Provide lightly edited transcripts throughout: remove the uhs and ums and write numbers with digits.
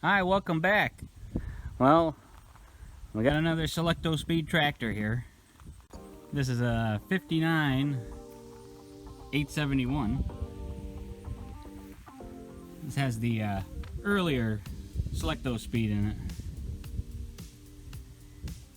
Hi, welcome back. Well, we got another Selecto Speed tractor here. This is a 59 871. This has the earlier Selecto Speed in it,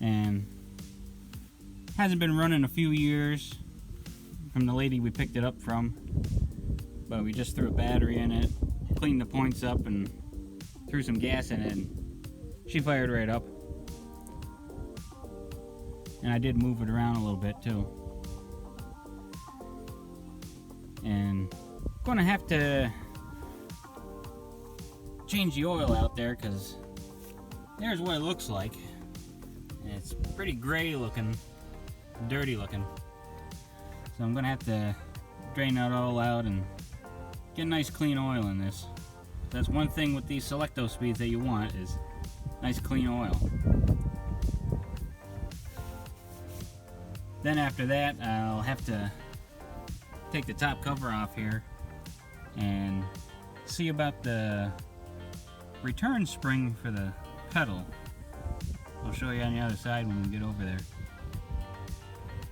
and hasn't been running a few years from the lady we picked it up from, but we just threw a battery in it, cleaned the points up, and threw some gas in it, and she fired right up. And I did move it around a little bit too. And gonna have to change the oil out there, because there's what it looks like. And it's pretty gray looking, dirty looking. So I'm gonna have to drain that all out and get nice clean oil in this. That's one thing with these Selecto Speeds that you want, is nice clean oil. Then after that, I'll have to take the top cover off here and see about the return spring for the pedal. I'll show you on the other side when we get over there.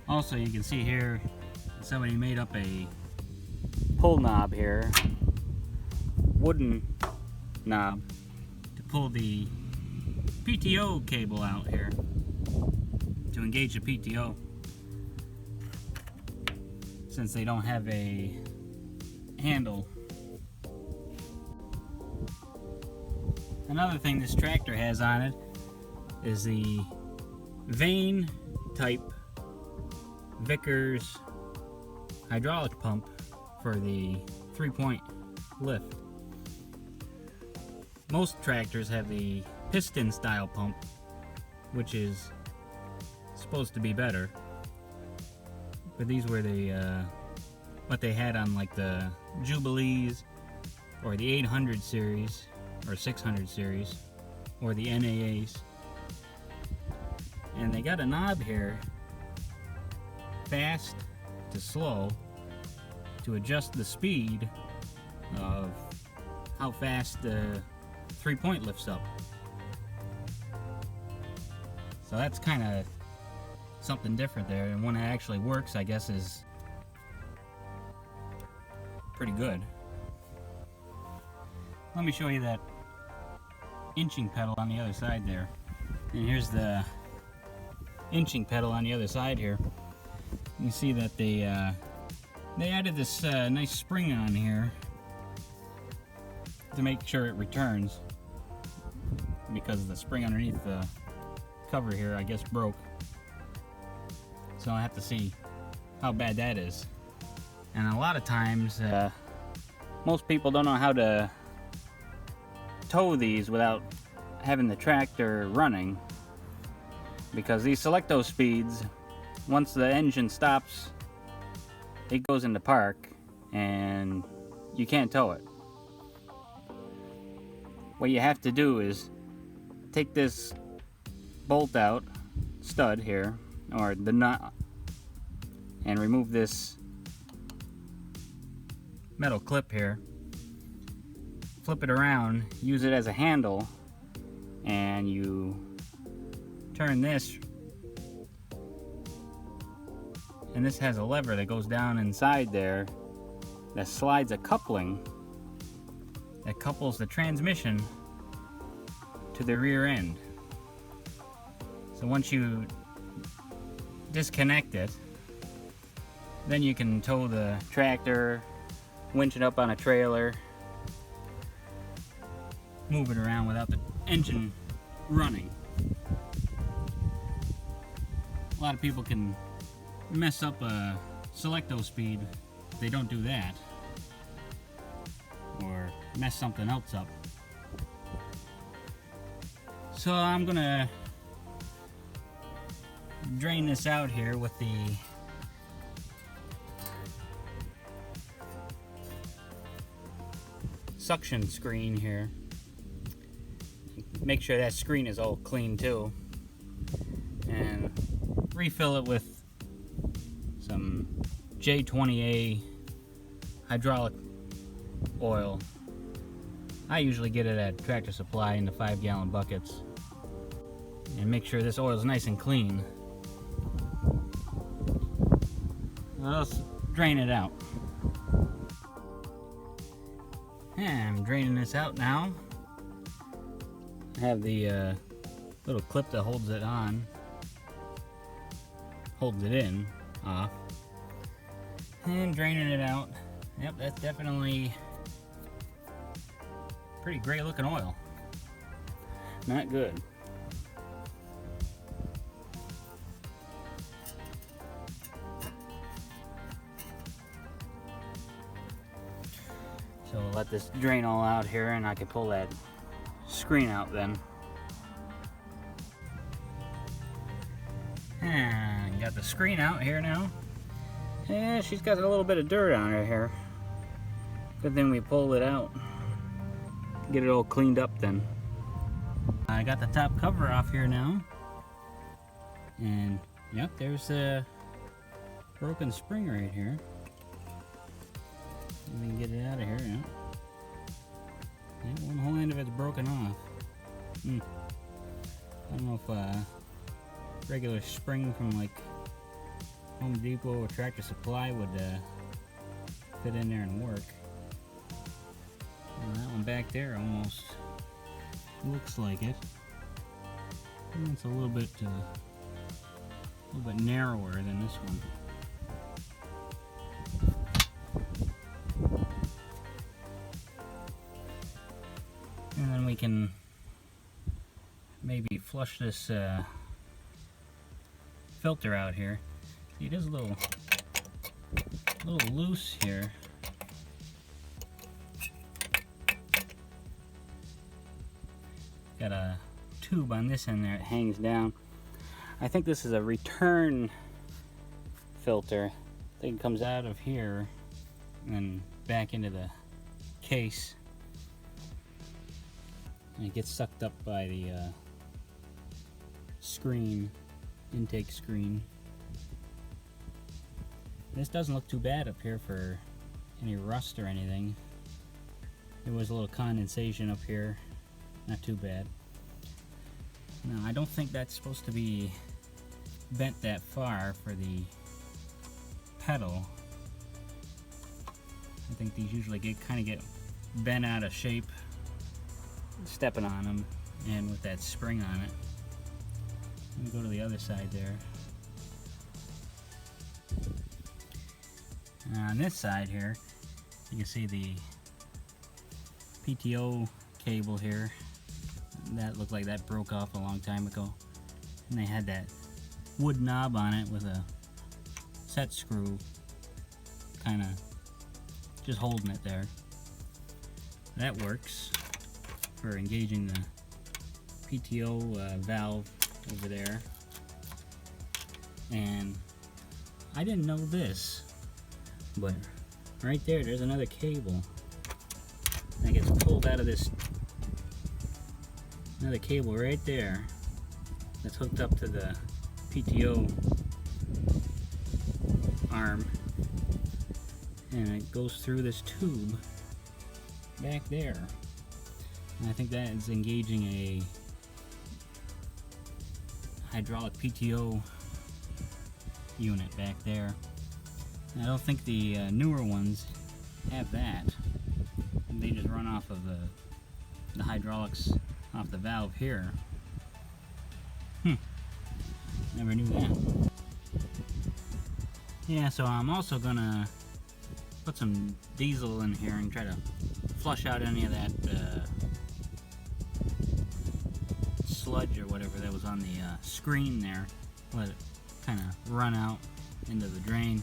Also, you can see here somebody made up a pull knob here, wooden knob, to pull the PTO cable out here, to engage the PTO, since they don't have a handle. Another thing this tractor has on it is the vane type Vickers hydraulic pump for the 3-point lift. Most tractors have the piston style pump, which is supposed to be better, but these were the what they had on like the Jubilees or the 800 series or 600 series or the NAAs. And they got a knob here, fast to slow, to adjust the speed of how fast the 3-point lifts up. So that's kind of something different there, and one that actually works, I guess, is pretty good. Let me show you that inching pedal on the other side there. And here's the inching pedal on the other side here. You see that they added this nice spring on here to make sure it returns, because the spring underneath the cover here, I guess, broke. So I have to see how bad that is. And a lot of times, most people don't know how to tow these without having the tractor running, because these Selecto Speeds, once the engine stops, it goes into park and you can't tow it. What you have to do is take this bolt out, stud here, or the nut, and remove this metal clip here, flip it around, use it as a handle, and you turn this, and this has a lever that goes down inside there that slides a coupling that couples the transmission to the rear end. So once you disconnect it, then you can tow the tractor, winch it up on a trailer, move it around without the engine running. A lot of people can mess up a Selecto Speed if they don't do that, or mess something else up. So I'm gonna drain this out here with the suction screen here. Make sure that screen is all clean too, and refill it with some J20A hydraulic oil. I usually get it at Tractor Supply in the 5-gallon buckets. And make sure this oil is nice and clean. Let's drain it out. And I'm draining this out now. I have the little clip that holds it on, holds it in, off. And draining it out. Yep, that's definitely pretty great looking oil. Not good. So we'll let this drain all out here and I can pull that screen out then. And got the screen out here now. Yeah, she's got a little bit of dirt on her here. Good thing we pulled it out. Get it all cleaned up then. I got the top cover off here now. And yep, there's a broken spring right here. We can get it out of here, yeah. Yeah, one whole end of it's broken off. I don't know if regular spring from like Home Depot or Tractor Supply would fit in there and work. And that one back there almost looks like it. And it's a little bit narrower than this one. And then we can maybe flush this filter out here. See, it is a little loose here. Got a tube on this end there, it hangs down. I think this is a return filter. I think it comes out of here and back into the case. And it gets sucked up by the screen, intake screen. This doesn't look too bad up here for any rust or anything. There was a little condensation up here, not too bad. No, I don't think that's supposed to be bent that far for the pedal. I think these usually kind of get bent out of shape stepping on them, and with that spring on it. Let me go to the other side there. On this side here, you can see the PTO cable here. That looked like that broke off a long time ago. And they had that wood knob on it with a set screw kind of just holding it there. That works for engaging the PTO valve over there. And I didn't know this, but right there's another cable that gets pulled out of this. Another cable right there that's hooked up to the PTO arm, and it goes through this tube back there. And I think that is engaging a hydraulic PTO unit back there. And I don't think the newer ones have that. They just run off of the hydraulics off the valve here. Never knew that. Yeah, so I'm also gonna put some diesel in here and try to flush out any of that sludge or whatever that was on the screen there. Let it kind of run out into the drain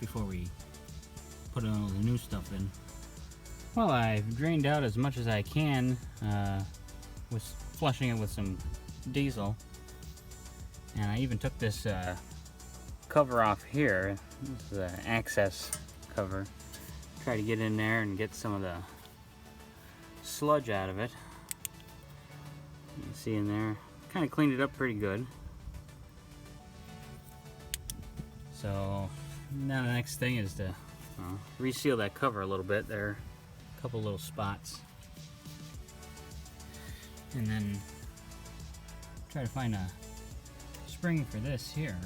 before we put all the new stuff in. Well, I've drained out as much as I can with flushing it with some diesel, and I even took this cover off here. This is an access cover. Try to get in there and get some of the sludge out of it. You can see in there, kind of cleaned it up pretty good. So now the next thing is to reseal that cover a little bit. There are a couple little spots. and then try to find a spring for this here.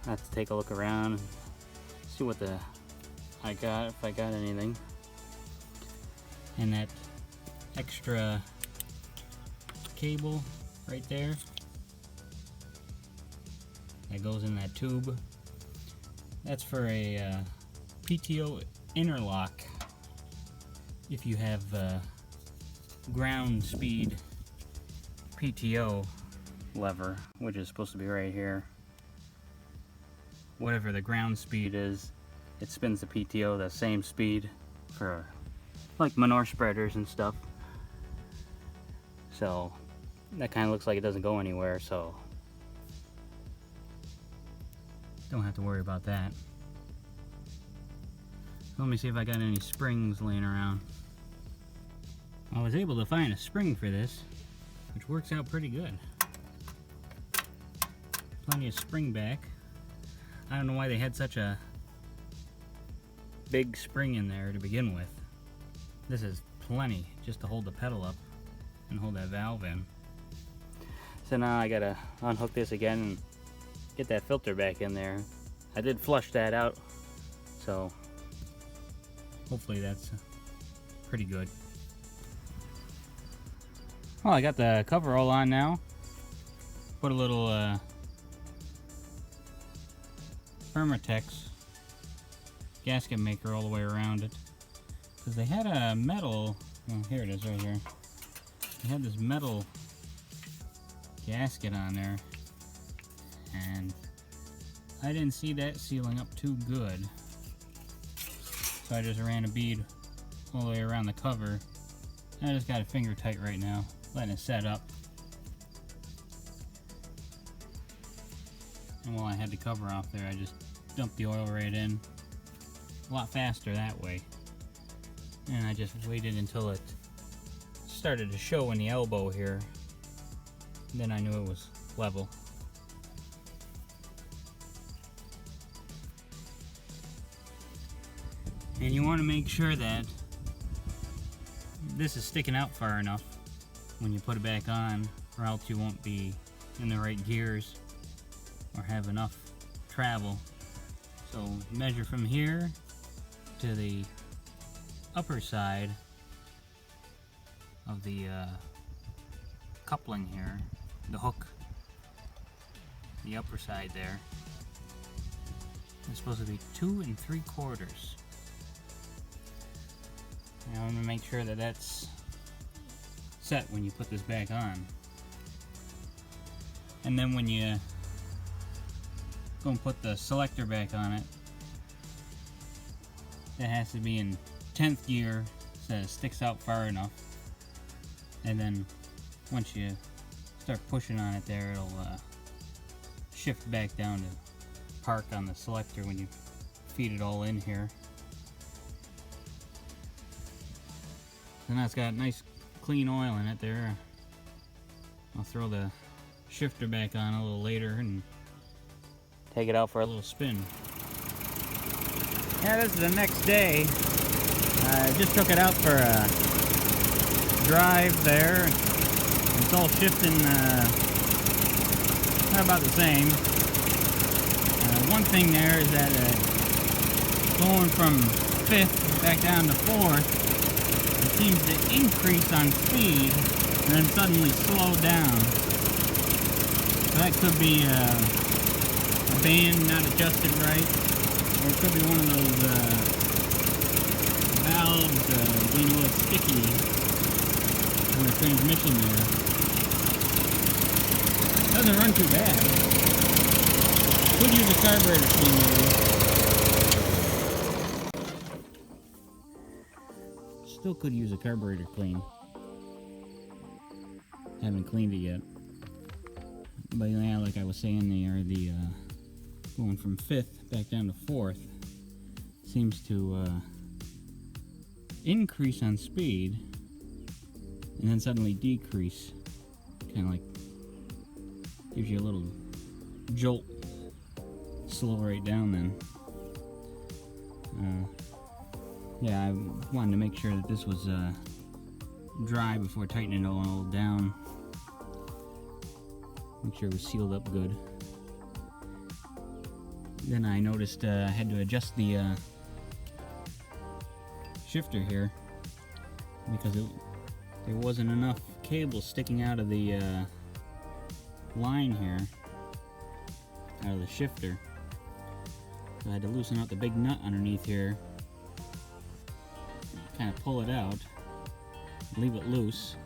I have to take a look around and see what I got, if I got anything. And that extra cable right there that goes in that tube, that's for a PTO interlock. If you have ground speed PTO lever, which is supposed to be right here, whatever the ground speed is, it spins the PTO the same speed for like manure spreaders and stuff. So that kind of looks like it doesn't go anywhere, so don't have to worry about that. Let me see if I got any springs laying around. I was able to find a spring for this, which works out pretty good. Plenty of spring back. I don't know why they had such a big spring in there to begin with. This is plenty just to hold the pedal up and hold that valve in. So now I gotta unhook this again and get that filter back in there. I did flush that out, so hopefully that's pretty good. Well, I got the cover all on now. Put a little Permatex gasket maker all the way around it, because they had a metal, oh, here it is right here. They had this metal gasket on there, and I didn't see that sealing up too good, so I just ran a bead all the way around the cover. I just got it finger tight right now, letting it set up. And while I had the cover off there, I just dumped the oil right in. A lot faster that way. And I just waited until it started to show in the elbow here. Then I knew it was level. And you want to make sure that this is sticking out far enough when you put it back on, or else you won't be in the right gears or have enough travel. So measure from here to the upper side of the coupling here, the hook, the upper side there. It's supposed to be 2 3/4. Now I'm going to make sure that that's set when you put this back on. And then when you go and put the selector back on it, it has to be in 10th gear so it sticks out far enough. And then once you start pushing on it there, it'll shift back down to park on the selector when you feed it all in here. So now it's got nice clean oil in it there. I'll throw the shifter back on a little later and take it out for a little spin. Yeah, this is the next day. I just took it out for a drive there. It's all shifting about the same. One thing there is that going from 5th back down to 4th, it seems to increase on speed and then suddenly slow down. So that could be a band not adjusted right, or it could be one of those valves being a little sticky in the transmission there. Doesn't run too bad. Could use a carburetor clean maybe. Still could use a carburetor clean. Haven't cleaned it yet. But yeah, like I was saying there, the going from 5th back down to 4th seems to increase on speed and then suddenly decrease. Kind of like gives you a little jolt. Slow right down then. Yeah, I wanted to make sure that this was dry before tightening it all down. Make sure it was sealed up good. Then I noticed I had to adjust the shifter here because there wasn't enough cable sticking out of the line here, out of the shifter. So I had to loosen out the big nut underneath here, kind of pull it out, leave it loose,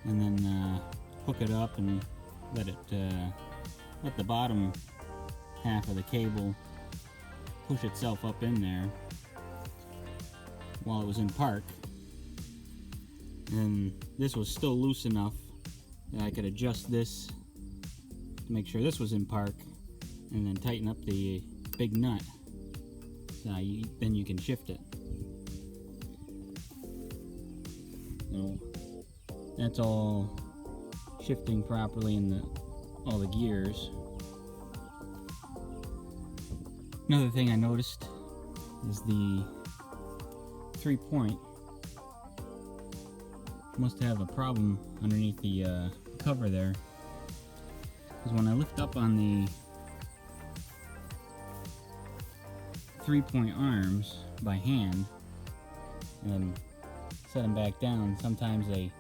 and then hook it up and let the bottom half of the cable push itself up in there while it was in park. And this was still loose enough that I could adjust this to make sure this was in park, and then tighten up the big nut so then you can shift it. So that's all shifting properly in all the gears. Another thing I noticed is the 3-point must have a problem underneath the cover there, because when I lift up on the 3-point arms by hand and set them back down, sometimes they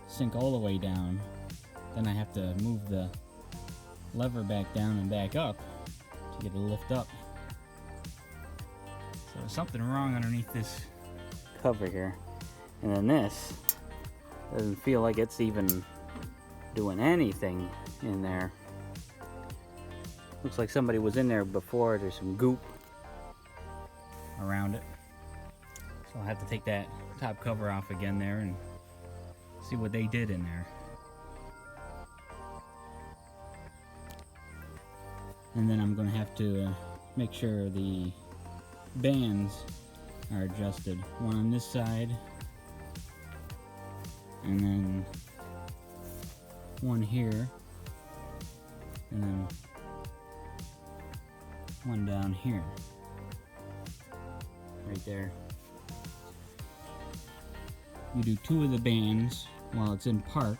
sink all the way down. Then I have to move the lever back down and back up to get it to lift up. So there's something wrong underneath this cover here. And then this doesn't feel like it's even doing anything in there. Looks like somebody was in there before. There's some goop around it. So I'll have to take that top cover off again there and see what they did in there. And then I'm going to have to make sure the bands are adjusted. One on this side, and then one here, and then one down here, right there. You do 2 of the bands while it's in park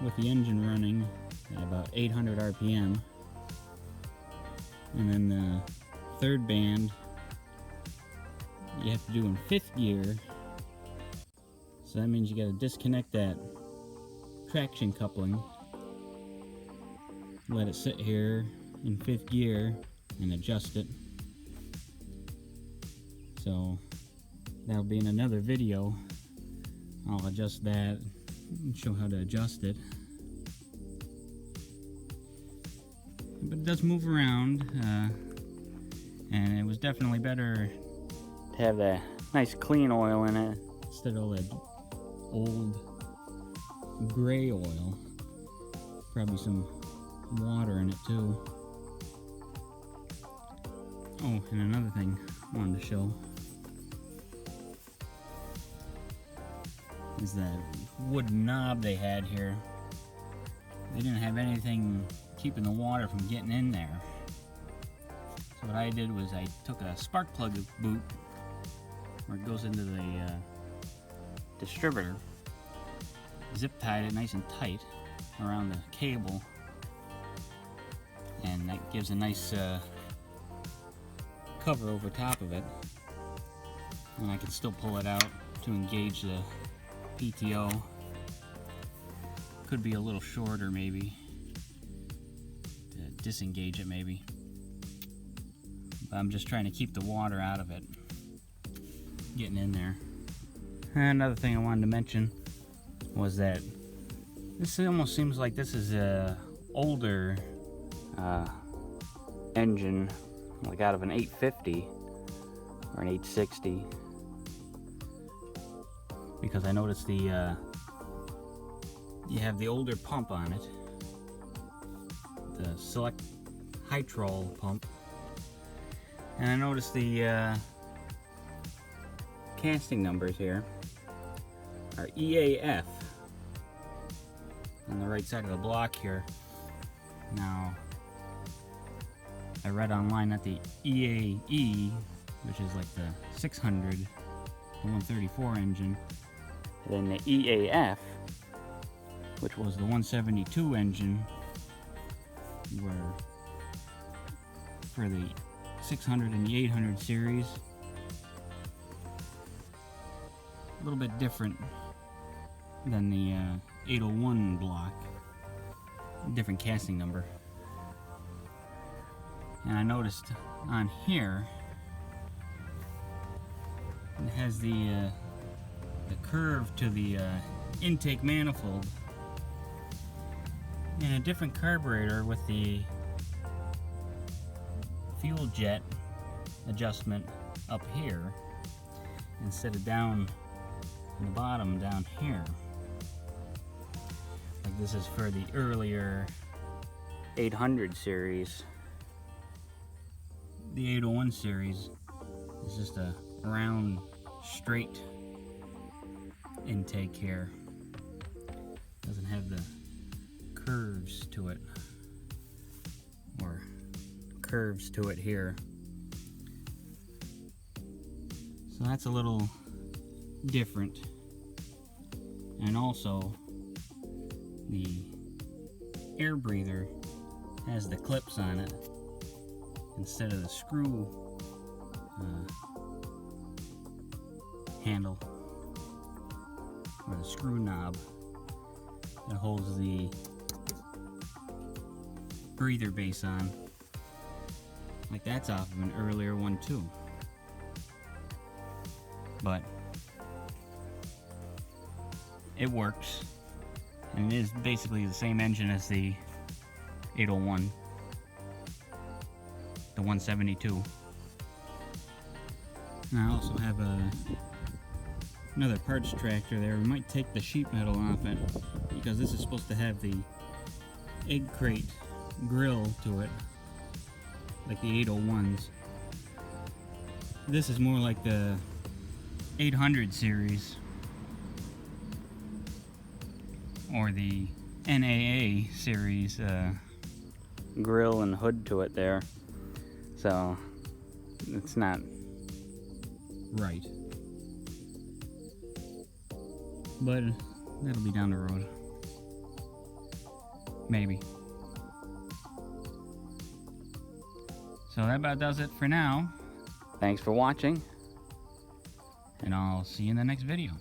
with the engine running at about 800 RPM. And then the 3rd band you have to do in 5th gear. So that means you got to disconnect that traction coupling, let it sit here in 5th gear, and adjust it. So that'll be in another video. I'll adjust that and show how to adjust it. But it does move around, and it was definitely better to have that nice clean oil in it instead of all that old gray oil. Probably some water in it too. Oh, and another thing I wanted to show is that wooden knob they had here. They didn't have anything keeping the water from getting in there. So what I did was I took a spark plug boot where it goes into the distributor, zip tied it nice and tight around the cable, and that gives a nice cover over top of it, and I can still pull it out to engage the PTO. Could be a little shorter maybe to disengage it maybe, but I'm just trying to keep the water out of it getting in there. And another thing I wanted to mention was that this almost seems like this is a older engine, like out of an 850 or an 860, because I noticed the you have the older pump on it, the Select Hytrol pump, and I noticed the casting numbers here are EAF on the right side of the block here. Now I read online that the EAE, which is like the 600 the 134 engine. And then the EAF, which was the 172 engine, were for the 600 and the 800 series. A little bit different than the 801 block, different casting number. And I noticed on here it has the curve to the intake manifold, and a different carburetor with the fuel jet adjustment up here instead of down in the bottom down here. Like this is for the earlier 800 series. The 801 series is just a round, straight intake here. Doesn't have the curves to it, or curves to it here. So that's a little different. And also the air breather has the clips on it instead of the screw handle, or the screw knob that holds the breather base on. Like that's off of an earlier one too. But it works, and it is basically the same engine as the 801, the 172. And I also have another parts tractor there. We might take the sheet metal off it, because this is supposed to have the egg crate grill to it, like the 801s. This is more like the 800 series, or the NAA series grill and hood to it there. So it's not right, but that'll be down the road, maybe. So that about does it for now. Thanks for watching, and I'll see you in the next video.